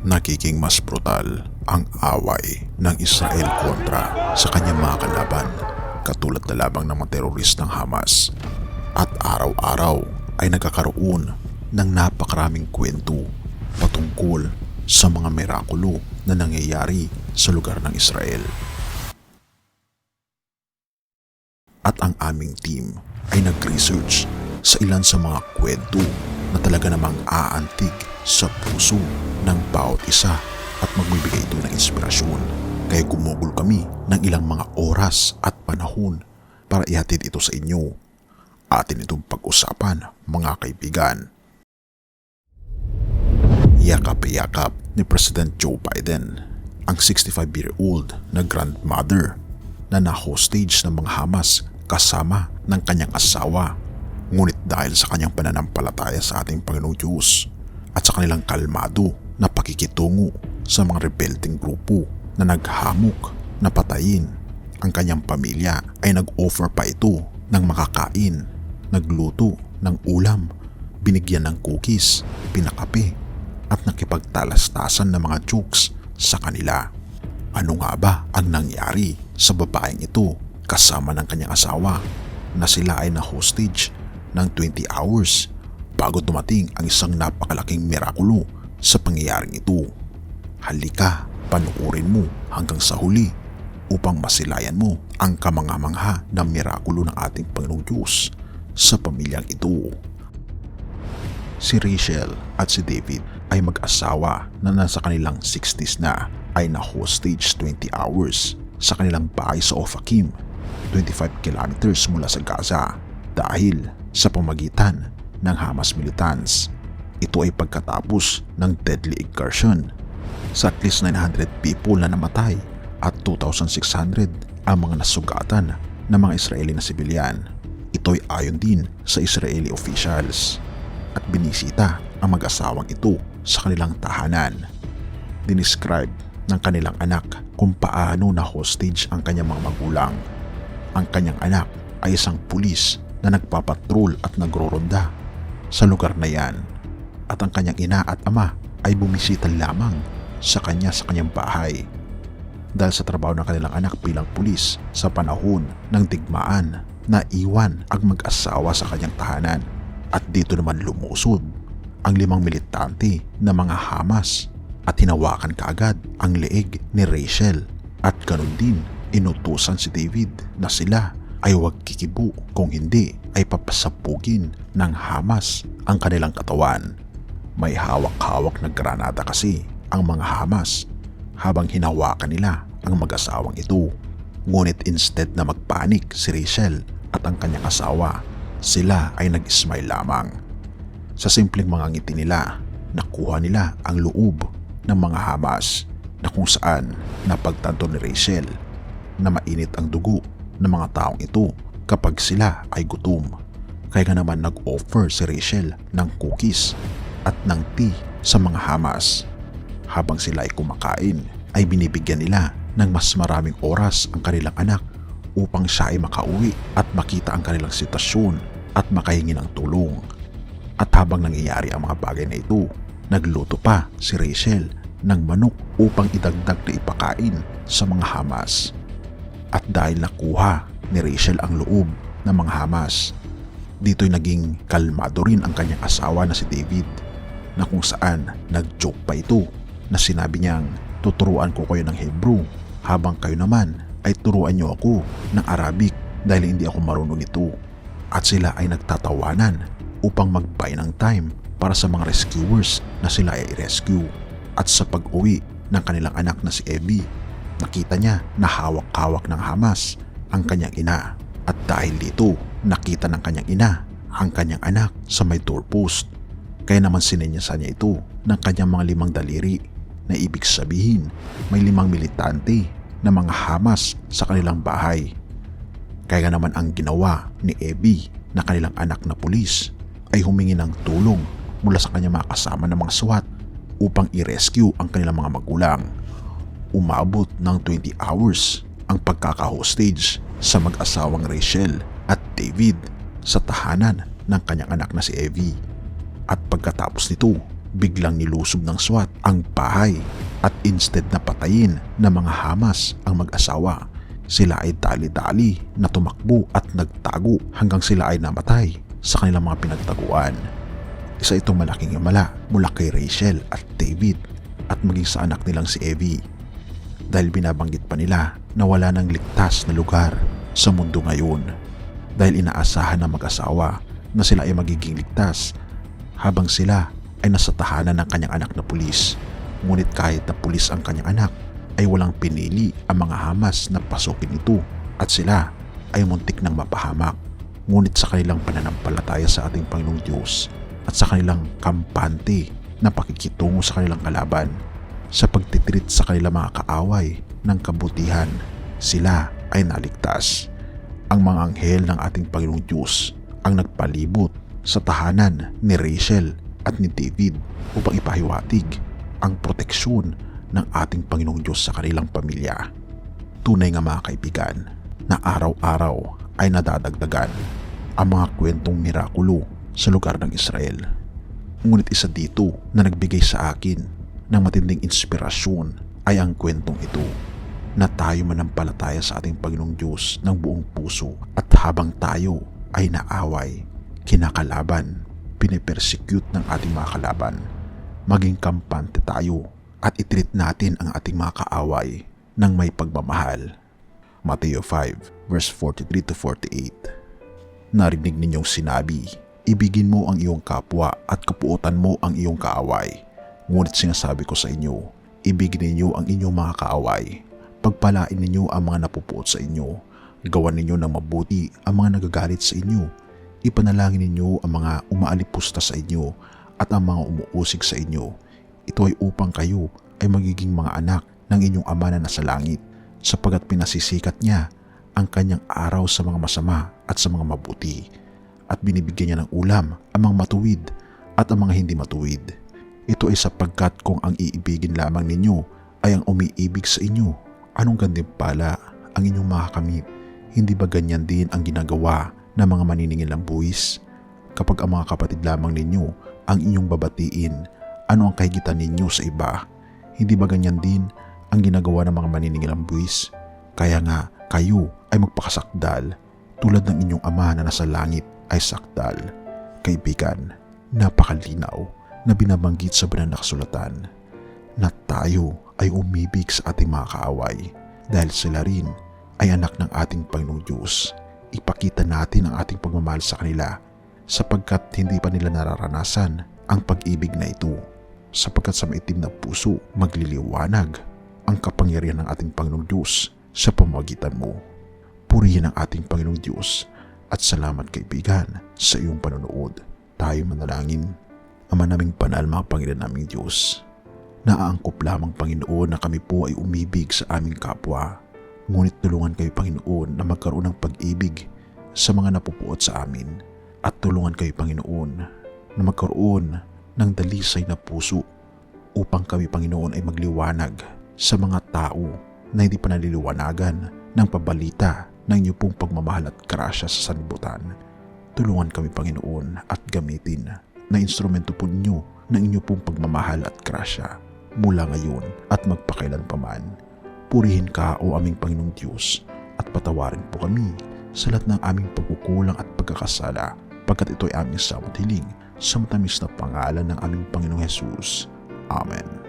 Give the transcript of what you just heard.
Nagiging mas brutal ang away ng Israel kontra sa kanyang mga kalaban, katulad na lamang ng mga teroristang Hamas. At araw-araw ay nagkakaroon ng napakaraming kwento patungkol sa mga mirakulo na nangyayari sa lugar ng Israel. At ang aming team ay nag-research sa ilan sa mga kwento na talaga namang aantig sa puso ng bawat isa at magbibigay ito ng inspirasyon. Kaya gumugol kami ng ilang mga oras at panahon para ihatid ito sa inyo. Atin itong pag-usapan, mga kaibigan. Yakap-yakap ni President Joe Biden ang 65-year-old na grandmother na na-hostage ng mga Hamas kasama ng kanyang asawa. Ngunit dahil sa kanyang pananampalataya sa ating Panginoong Diyos at sa kanilang kalmado na pakikitungo sa mga rebelding grupo na naghamok na patayin ang kanyang pamilya, ay nag-offer pa ito ng makakain, nagluto ng ulam, binigyan ng cookies, pinakape at nakipagtalastasan ng mga jokes sa kanila. Ano nga ba ang nangyari sa babaeng ito kasama ng kanyang asawa na sila ay na-hostage ng 20 hours bago dumating ang isang napakalaking mirakulo sa pangyayaring ito? Halika, panuorin mo hanggang sa huli upang masilayan mo ang kamangha-mangha na mirakulo ng ating Panginoong Diyos sa pamilyang ito. Si Rachel at si David ay mag-asawa na nasa kanilang 60s na, ay na-hostage 20 hours sa kanilang bahay sa Ofakim, 25 kilometers mula sa Gaza, dahil sa pamagitan ng Hamas militants. Ito ay pagkatapos ng deadly incursion sa at least 900 people na namatay at 2,600 ang mga nasugatan ng mga Israeli na sibilyan. Ito ay ayon din sa Israeli officials, at binisita ang mag-asawang ito sa kanilang tahanan. Dinescribe ng kanilang anak kung paano na hostage ang kanyang mga magulang. Ang kanyang anak ay isang pulis na nagpapatrol at nagroronda sa lugar na yan, at ang kanyang ina at ama ay bumisita lamang sa kanyang bahay. Dahil sa trabaho ng kanilang anak bilang pulis sa panahon ng digmaan, naiwan ang mag-asawa sa kanyang tahanan, at dito naman lumusod ang 5 militante na mga Hamas at hinawakan kaagad ang leeg ni Rachel, at ganun din inutusan si David na sila ay huwag kikibo, kung hindi ay papasapugin ng Hamas ang kanilang katawan. May hawak-hawak na granada kasi ang mga Hamas habang hinawakan nila ang mag-asawang ito. Ngunit instead na magpanik si Rachel at ang kanyang asawa, sila ay nag-smile lamang. Sa simpleng mga ngiti nila, nakuha nila ang loob ng mga Hamas, na kung saan napagtanto ni Rachel na mainit ang dugo ng mga taong ito kapag sila ay gutom. Kaya naman nag-offer si Rachel ng cookies at ng tea sa mga Hamas. Habang sila ay kumakain, ay binibigyan nila ng mas maraming oras ang kanilang anak upang siya ay makauwi at makita ang kanilang sitwasyon at makahingi ng tulong. At habang nangyayari ang mga bagay na ito, nagluto pa si Rachel ng manok upang idagdag na ipakain sa mga Hamas. At dahil nakuha ni Rachel ang loob ng mga Hamas, dito'y naging kalmado rin ang kanyang asawa na si David, na kung saan nag-joke pa ito na sinabi niyang, tuturuan ko kayo ng Hebrew habang kayo naman ay turuan niyo ako ng Arabic dahil hindi ako marunong nito. At sila ay nagtatawanan upang mag-buy ng time para sa mga rescuers na sila ay i-rescue. At sa pag-uwi ng kanilang anak na si Abby, nakita niya na hawak-hawak ng Hamas ang kanyang ina, at dahil dito nakita ng kanyang ina ang kanyang anak sa may doorpost. Kaya naman sinenyasan niya ito ng kanyang mga 5 daliri, na ibig sabihin may 5 militante na mga Hamas sa kanilang bahay. Kaya naman ang ginawa ni Abby na kanilang anak na pulis ay humingi ng tulong mula sa kanyang mga kasama ng mga SWAT upang i-rescue ang kanilang mga magulang. Umabot ng 20 hours ang pagkaka-hostage sa mag-asawang Rachel at David sa tahanan ng kanyang anak na si Evie. At pagkatapos nito biglang nilusob ng SWAT ang bahay at instead na patayin ng mga Hamas ang mag-asawa, sila ay dali-dali na tumakbo at nagtago hanggang sila ay namatay sa kanilang mga pinagtaguan. Isa itong malaking himala mula kay Rachel at David at maging sa anak nilang si Evie, dahil binabanggit pa nila na wala nang ligtas na lugar sa mundo ngayon, dahil inaasahan ng mag-asawa na sila ay magiging ligtas habang sila ay nasa tahanan ng kanyang anak na pulis. Ngunit kahit na pulis ang kanyang anak, ay walang pinili ang mga Hamas na pasukin ito at sila ay muntik ng mapahamak. Ngunit sa kanilang pananampalataya sa ating Panginoong Diyos at sa kanilang kampante na pakikitungo sa kanilang kalaban, sa pagtitreat sa kanilang mga kaaway ng kabutihan, sila ay naligtas. Ang mga anghel ng ating Panginoong Diyos ang nagpalibot sa tahanan ni Rachel at ni David upang ipahiwatig ang proteksyon ng ating Panginoong Diyos sa kanilang pamilya. Tunay nga mga kaibigan na araw-araw ay nadadagdagan ang mga kwentong mirakulo sa lugar ng Israel. Ngunit isa dito na nagbigay sa akin ng matinding inspirasyon ay ang kwentong ito, na tayo manampalataya sa ating Panginoong Diyos ng buong puso at habang tayo ay naaway, kinakalaban, pinipersecute ng ating mga kalaban, maging kampante tayo at itreat natin ang ating mga kaaway ng may pagmamahal. Mateo 5 verse 43 to 48. Narinig ninyong sinabi, ibigin mo ang iyong kapwa at kapuotan mo ang iyong kaaway. Ngunit sinasabi ko sa inyo, ibigin ninyo ang inyong mga kaaway. Pagpalain ninyo ang mga napupuot sa inyo. Gawan ninyo ng mabuti ang mga nagagalit sa inyo. Ipanalangin ninyo ang mga umaalipusta sa inyo at ang mga umuusig sa inyo. Ito ay upang kayo ay magiging mga anak ng inyong Ama na nasa langit, sapagkat pinasisikat niya ang kanyang araw sa mga masama at sa mga mabuti, at binibigyan niya ng ulam ang mga matuwid at ang mga hindi matuwid. Ito ay sapagkat kung ang iibigin lamang ninyo ay ang umiibig sa inyo, anong gantimpala ang inyong makakamit? Hindi ba ganyan din ang ginagawa ng mga maniningil ng buwis? Kapag ang mga kapatid lamang ninyo ang inyong babatiin, ano ang kahigitan ninyo sa iba? Hindi ba ganyan din ang ginagawa ng mga maniningil ng buwis? Kaya nga kayo ay magpakasakdal tulad ng inyong Ama na nasa langit ay sakdal. Kaibigan, napakalinaw na binabanggit sa banal na kasulatan na tayo ay umibig sa ating mga kaaway dahil sila rin ay anak ng ating Panginoong Diyos. Ipakita natin ang ating pagmamahal sa kanila sapagkat hindi pa nila nararanasan ang pag-ibig na ito, sapagkat sa maitim na puso magliliwanag ang kapangyarihan ng ating Panginoong Diyos sa pamamagitan mo. Purihin ang ating Panginoong Diyos at salamat kaibigan sa iyong panonood. Tayo manalangin. Ama naming banal, mga Panginoon naming Diyos, naaangkop lamang Panginoon na kami po ay umibig sa aming kapwa. Ngunit tulungan kayo Panginoon na magkaroon ng pag-ibig sa mga napupuot sa amin, at tulungan kayo Panginoon na magkaroon ng dalisay na puso upang kami Panginoon ay magliwanag sa mga tao na hindi pa naliliwanagan ng pabalita ng inyo pong pagmamahal at grasya sa sanlibutan. Tulungan kami Panginoon at gamitin na instrumento po ninyo ng inyo pong pagmamahal at grasya mula ngayon at magpakailan paman. Purihin ka o aming Panginoong Diyos at patawarin po kami sa lahat ng aming pagkukulang at pagkakasala, pagkat ito ay aming samot hiling sa matamis na pangalan ng aming Panginoong Hesus. Amen.